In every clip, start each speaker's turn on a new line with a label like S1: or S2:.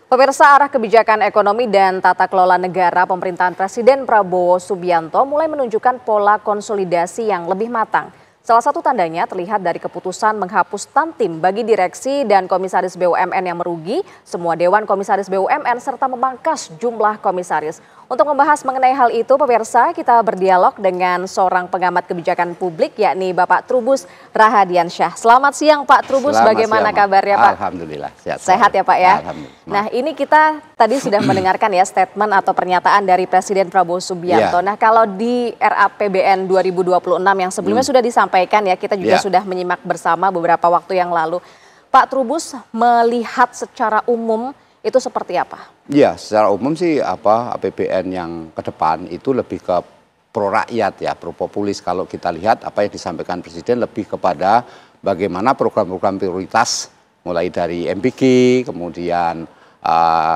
S1: Pemirsa, arah kebijakan ekonomi dan tata kelola negara pemerintahan Presiden Prabowo Subianto mulai menunjukkan pola konsolidasi yang lebih matang. Salah satu tandanya terlihat dari keputusan menghapus tantim bagi direksi dan komisaris BUMN yang merugi, semua dewan komisaris BUMN serta memangkas jumlah komisaris. Untuk membahas mengenai hal itu, pemirsa, kita berdialog dengan seorang pengamat kebijakan publik, yakni Bapak Trubus Rahadiansyah. Selamat siang Pak Trubus, bagaimana kabarnya Pak?
S2: Alhamdulillah,
S1: sehat ya Pak ya?
S2: Alhamdulillah.
S1: Nah, ini kita tadi sudah mendengarkan ya statement atau pernyataan dari Presiden Prabowo Subianto. Nah, kalau di RAPBN 2026 yang sebelumnya sudah disampaikan ya, kita juga sudah menyimak bersama beberapa waktu yang lalu. Pak Trubus melihat secara umum itu seperti apa?
S2: Ya, secara umum sih APBN yang ke depan itu lebih ke pro rakyat ya, pro populis. Kalau kita lihat apa yang disampaikan Presiden lebih kepada bagaimana program-program prioritas mulai dari MBG, kemudian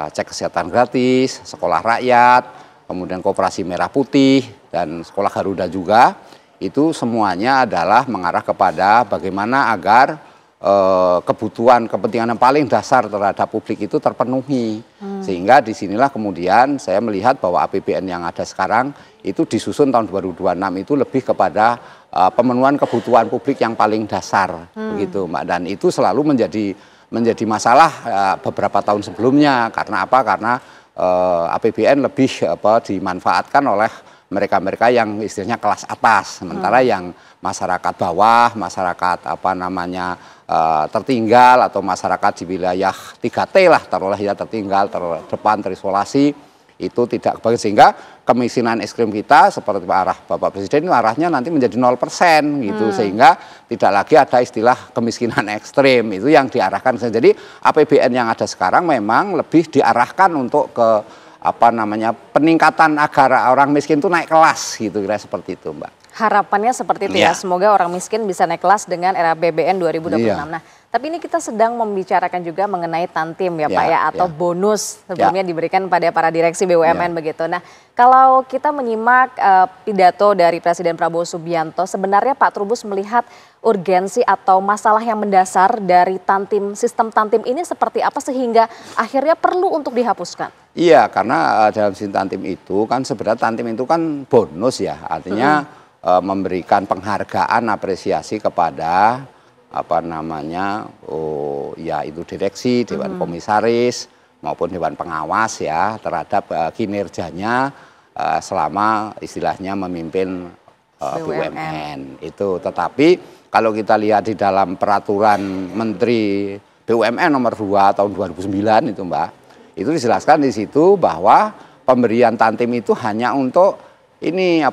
S2: cek kesehatan gratis, sekolah rakyat, kemudian koperasi merah putih dan sekolah Garuda juga. Itu semuanya adalah mengarah kepada bagaimana agar kebutuhan kepentingan yang paling dasar terhadap publik itu terpenuhi. Sehingga disinilah kemudian saya melihat bahwa APBN yang ada sekarang itu disusun tahun 2026 itu lebih kepada pemenuhan kebutuhan publik yang paling dasar, begitu Mbak. Dan itu selalu menjadi masalah beberapa tahun sebelumnya. Karena apa? Karena APBN lebih dimanfaatkan oleh mereka-mereka yang istilahnya kelas atas, sementara yang masyarakat bawah, masyarakat tertinggal atau masyarakat di wilayah 3T lah, taruhlah ya, tertinggal, terdepan, terisolasi, itu tidak kebagian. Sehingga kemiskinan ekstrim kita seperti arah Bapak Presiden itu arahnya nanti menjadi 0% gitu, sehingga tidak lagi ada istilah kemiskinan ekstrim, itu yang diarahkan. Jadi APBN yang ada sekarang memang lebih diarahkan untuk ke peningkatan agar orang miskin itu naik kelas gitu, kira seperti itu Mbak.
S1: Harapannya seperti itu ya, semoga orang miskin bisa naik kelas dengan RAPBN 2026. Nah, tapi ini kita sedang membicarakan juga mengenai tantim ya Pak ya, atau bonus sebelumnya diberikan pada para direksi BUMN begitu. Nah, kalau kita menyimak pidato dari Presiden Prabowo Subianto, sebenarnya Pak Trubus melihat urgensi atau masalah yang mendasar dari tantim, sistem tantim ini seperti apa sehingga akhirnya perlu untuk dihapuskan? Iya,
S2: karena dalam sistem tantim itu kan sebenarnya tantim itu kan bonus ya, artinya memberikan penghargaan, apresiasi kepada itu direksi, dewan komisaris maupun dewan pengawas ya terhadap kinerjanya selama istilahnya memimpin BUMN itu. Tetapi kalau kita lihat di dalam peraturan Menteri BUMN nomor 2 tahun 2009 itu Mbak, itu dijelaskan di situ bahwa pemberian tantim itu hanya untuk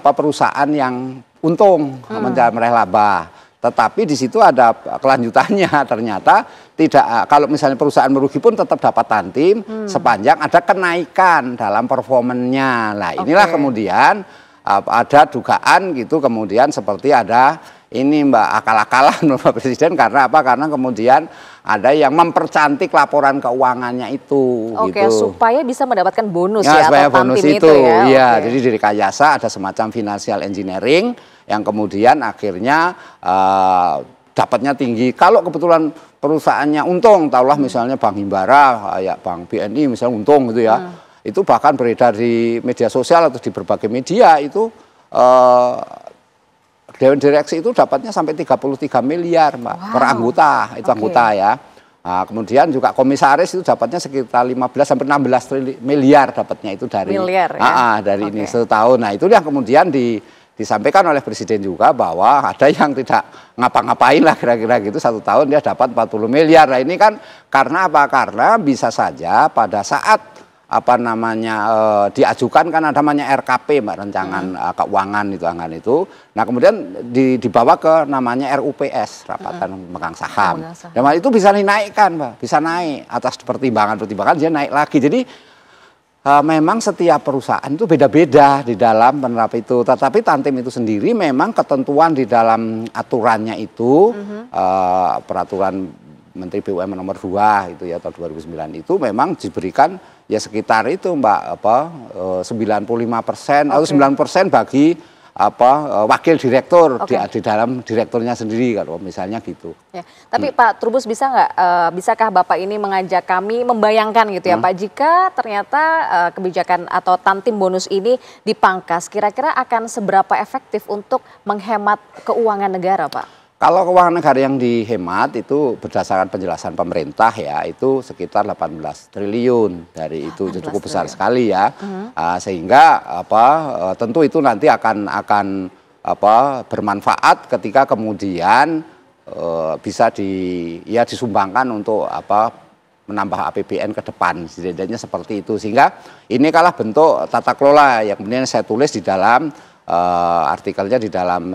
S2: perusahaan yang untung meraih laba. Tetapi di situ ada kelanjutannya, ternyata tidak, kalau misalnya perusahaan merugi pun tetap dapat tantim sepanjang ada kenaikan dalam performanya. Nah, inilah kemudian ada dugaan gitu, kemudian seperti ada ini Mbak akal-akalan Bapak Presiden. Karena apa? Karena kemudian ada yang mempercantik laporan keuangannya itu. Gitu.
S1: Supaya bisa mendapatkan bonus
S2: supaya
S1: atau
S2: bonus
S1: itu ya.
S2: Jadi dari rekayasa ada semacam financial engineering yang kemudian akhirnya dapatnya tinggi. Kalau kebetulan perusahaannya untung, taruhlah misalnya Bank Himbara, ya Bank BNI misalnya untung gitu ya. Itu bahkan beredar di media sosial atau di berbagai media itu dewan direksi itu dapatnya sampai 33 miliar Mbak, per anggota, itu anggota ya. Nah, kemudian juga komisaris itu dapatnya sekitar 15 sampai 16 miliar dapatnya itu dari dari ini setahun. Nah, itu yang kemudian disampaikan oleh Presiden juga bahwa ada yang tidak ngapa-ngapain lah kira-kira gitu, 1 tahun dia dapat 40 miliar. Nah, ini kan karena apa? Karena bisa saja pada saat diajukan kan ada namanya RKP Mbak, rancangan keuangan itu. Nah, kemudian dibawa ke namanya RUPS, rapatan pemegang saham. Dan itu bisa dinaikkan Mbak, bisa naik atas pertimbangan dia naik lagi. Jadi memang setiap perusahaan itu beda-beda di dalam penerapan itu. Tetapi tantim itu sendiri memang ketentuan di dalam aturannya itu peraturan Menteri BUMN nomor 2 itu ya tahun 2009 itu memang diberikan ya sekitar itu Mbak 95% atau 9% bagi wakil direktur di dalam direkturnya sendiri kalau misalnya gitu.
S1: Ya, tapi Pak Trubus bisakah Bapak ini mengajak kami membayangkan gitu ya Pak, jika ternyata kebijakan atau tantim bonus ini dipangkas, kira-kira akan seberapa efektif untuk menghemat keuangan negara Pak?
S2: Kalau keuangan negara yang dihemat itu berdasarkan penjelasan pemerintah ya itu sekitar 18 triliun dari itu cukup besar sekali ya. Sehingga tentu itu nanti akan bermanfaat ketika kemudian bisa disumbangkan untuk menambah APBN ke depan, setidaknya seperti itu. Sehingga ini kalah bentuk tata kelola yang kemudian saya tulis di dalam artikelnya di dalam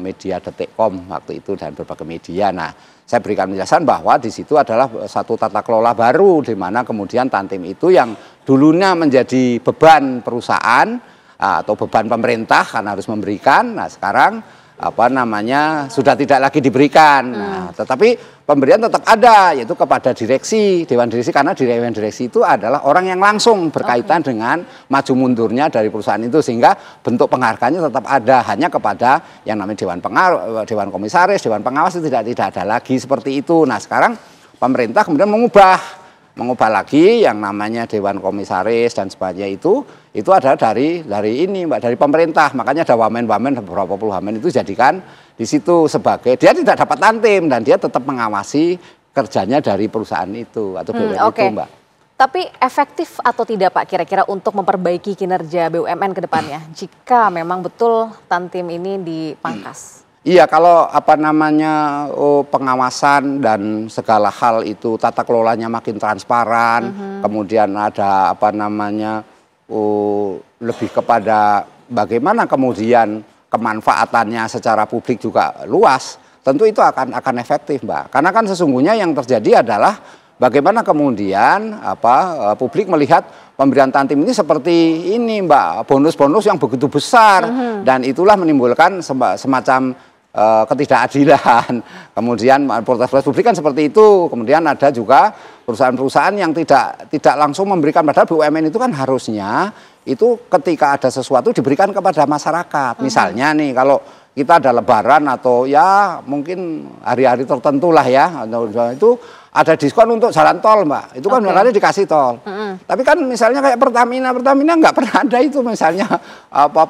S2: media Detik.com waktu itu dan berbagai media. Nah, saya berikan penjelasan bahwa di situ adalah satu tata kelola baru di mana kemudian tantim itu yang dulunya menjadi beban perusahaan atau beban pemerintah karena harus memberikan. Nah, sekarang sudah tidak lagi diberikan. Nah, tetapi pemberian tetap ada yaitu kepada direksi, dewan direksi, karena dewan direksi itu adalah orang yang langsung berkaitan dengan maju mundurnya dari perusahaan itu, sehingga bentuk penghargaannya tetap ada, hanya kepada yang namanya dewan komisaris, dewan pengawas itu tidak ada lagi seperti itu. Nah, sekarang pemerintah kemudian mengubah lagi yang namanya dewan komisaris dan sebagainya itu adalah dari ini Mbak, dari pemerintah. Makanya ada wamen-wamen, beberapa puluh wamen itu jadikan di situ sebagai dia tidak dapat tantim dan dia tetap mengawasi kerjanya dari perusahaan itu atau BUMN itu Mbak.
S1: Tapi efektif atau tidak Pak kira-kira untuk memperbaiki kinerja BUMN ke depannya jika memang betul tantim ini dipangkas?
S2: Iya, kalau pengawasan dan segala hal itu tata kelolanya makin transparan, kemudian ada lebih kepada bagaimana kemudian kemanfaatannya secara publik juga luas, tentu itu akan efektif Mbak. Karena kan sesungguhnya yang terjadi adalah bagaimana kemudian publik melihat pemberian tantim ini seperti ini Mbak, bonus-bonus yang begitu besar dan itulah menimbulkan semacam ketidakadilan. Kemudian protes publik kan seperti itu. Kemudian ada juga perusahaan-perusahaan yang tidak langsung memberikan, padahal BUMN itu kan harusnya itu ketika ada sesuatu diberikan kepada masyarakat. Misalnya nih kalau kita ada lebaran atau ya mungkin hari-hari tertentu lah ya, itu ada diskon untuk jalan tol Mbak, itu kan makanya dikasih tol. Tapi kan misalnya kayak Pertamina nggak pernah ada itu misalnya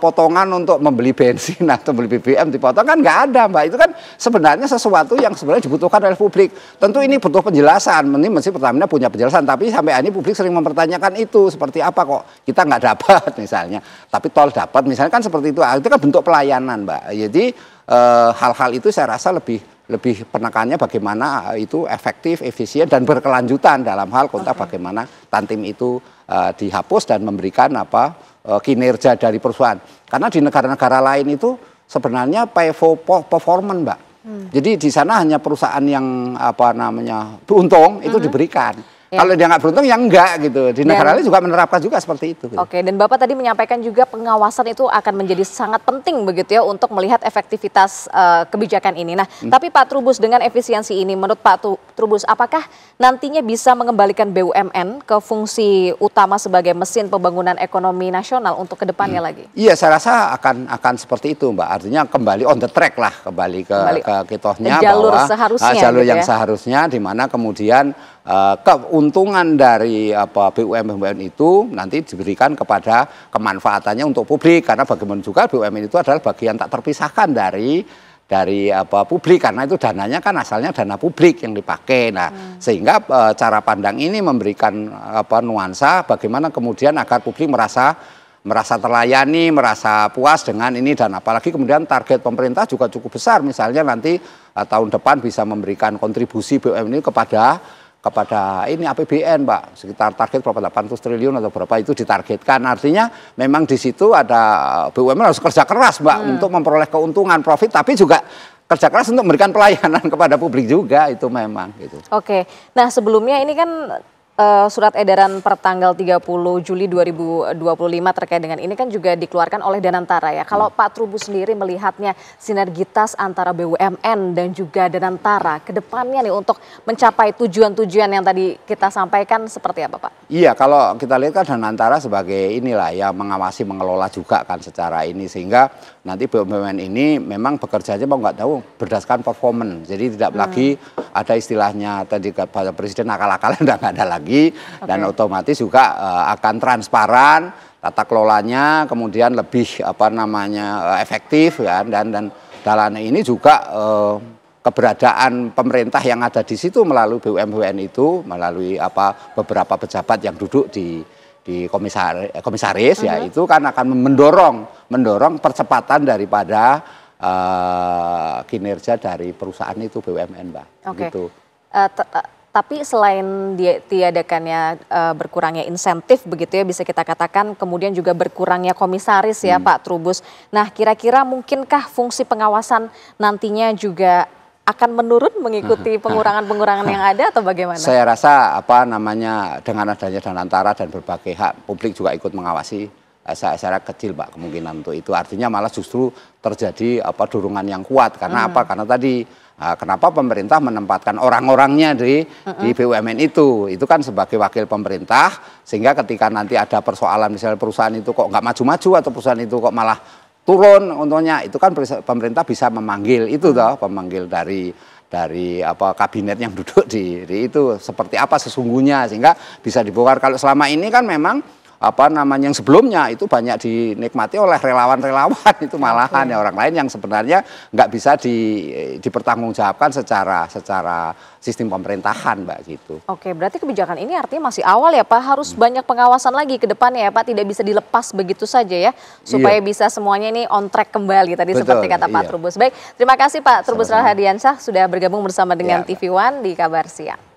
S2: potongan untuk membeli bensin atau beli BBM dipotong, kan nggak ada Mbak. Itu kan sebenarnya sesuatu yang sebenarnya dibutuhkan oleh publik. Tentu ini butuh penjelasan, ini mesti Pertamina punya penjelasan, tapi sampai ini publik sering mempertanyakan itu seperti apa kok kita nggak dapat misalnya, tapi tol dapat misalnya, kan seperti itu kan bentuk pelayanan Mbak. Jadi hal-hal itu saya rasa lebih penekannya bagaimana itu efektif, efisien dan berkelanjutan dalam hal konteks bagaimana tantim itu dihapus dan memberikan kinerja dari perusahaan. Karena di negara-negara lain itu sebenarnya pay for performance Mbak. Jadi di sana hanya perusahaan yang beruntung itu diberikan. Kalau dia nggak beruntung ya enggak gitu. Di negara lain juga menerapkan juga seperti itu. Gitu.
S1: Oke, dan Bapak tadi menyampaikan juga pengawasan itu akan menjadi sangat penting begitu ya untuk melihat efektivitas kebijakan ini. Nah, tapi Pak Trubus, dengan efisiensi ini menurut Pak Trubus apakah nantinya bisa mengembalikan BUMN ke fungsi utama sebagai mesin pembangunan ekonomi nasional untuk kedepannya lagi?
S2: Iya, saya rasa akan seperti itu Mbak. Artinya kembali on the track lah, kembali ke kitohnya
S1: jalur
S2: bahwa
S1: seharusnya,
S2: jalur
S1: gitu
S2: yang
S1: ya?
S2: seharusnya, di mana kemudian keuntungan dari BUMN itu nanti diberikan kepada kemanfaatannya untuk publik, karena bagaimana juga BUMN itu adalah bagian tak terpisahkan dari publik, karena itu dananya kan asalnya dana publik yang dipakai. Nah, sehingga cara pandang ini memberikan nuansa bagaimana kemudian agar publik merasa terlayani, merasa puas dengan ini, dan apalagi kemudian target pemerintah juga cukup besar, misalnya nanti tahun depan bisa memberikan kontribusi BUMN ini kepada ini APBN Mbak, sekitar target berapa 800 triliun atau berapa itu ditargetkan. Artinya memang di situ ada BUMN harus kerja keras Mbak untuk memperoleh keuntungan profit, tapi juga kerja keras untuk memberikan pelayanan kepada publik juga, itu memang gitu.
S1: Oke, nah sebelumnya ini kan surat edaran per tanggal 30 Juli 2025 terkait dengan ini kan juga dikeluarkan oleh Danantara ya. Kalau Pak Trubus sendiri melihatnya sinergitas antara BUMN dan juga Danantara ke depannya nih untuk mencapai tujuan-tujuan yang tadi kita sampaikan seperti apa Pak?
S2: Iya, kalau kita lihat kan Danantara sebagai inilah yang mengawasi, mengelola juga kan secara ini, sehingga nanti BUMN ini memang bekerjanya mau nggak tahu berdasarkan performance. Jadi tidak lagi ada istilahnya tadi Pak Presiden akal-akalan udah nggak ada lagi, dan otomatis juga akan transparan tata kelolanya, kemudian lebih efektif ya, dan dalam ini juga keberadaan pemerintah yang ada di situ melalui BUMN itu, melalui beberapa pejabat yang duduk di komisaris ya, itu kan akan mendorong percepatan daripada kinerja dari perusahaan itu BUMN, Mbak. Gitu.
S1: Tapi selain tiadakannya berkurangnya insentif begitu ya, bisa kita katakan kemudian juga berkurangnya komisaris ya Pak Trubus. Nah, kira-kira mungkinkah fungsi pengawasan nantinya juga akan menurun mengikuti pengurangan-pengurangan yang ada atau bagaimana?
S2: Saya rasa dengan adanya Danantara dan berbagai hak, publik juga ikut mengawasi. Saya kecil Pak kemungkinan untuk itu, artinya malah justru terjadi dorongan yang kuat karena karena tadi kenapa pemerintah menempatkan orang-orangnya di BUMN itu kan sebagai wakil pemerintah, sehingga ketika nanti ada persoalan misalnya perusahaan itu kok nggak maju-maju atau perusahaan itu kok malah turun untungnya, itu kan pemerintah bisa memanggil itu pemanggil dari kabinet yang duduk di itu seperti apa sesungguhnya, sehingga bisa dibongkar. Kalau selama ini kan memang yang sebelumnya itu banyak dinikmati oleh relawan-relawan itu malahan ya, orang lain yang sebenarnya nggak bisa dipertanggungjawabkan secara sistem pemerintahan, Mbak, gitu.
S1: Oke, berarti kebijakan ini artinya masih awal ya Pak, harus banyak pengawasan lagi ke depannya ya Pak, tidak bisa dilepas begitu saja ya, supaya bisa semuanya ini on track kembali tadi. Betul, seperti kata Pak Trubus. Baik, terima kasih Pak Trubus Rahadiansyah sudah bergabung bersama dengan TV One di Kabar Siang.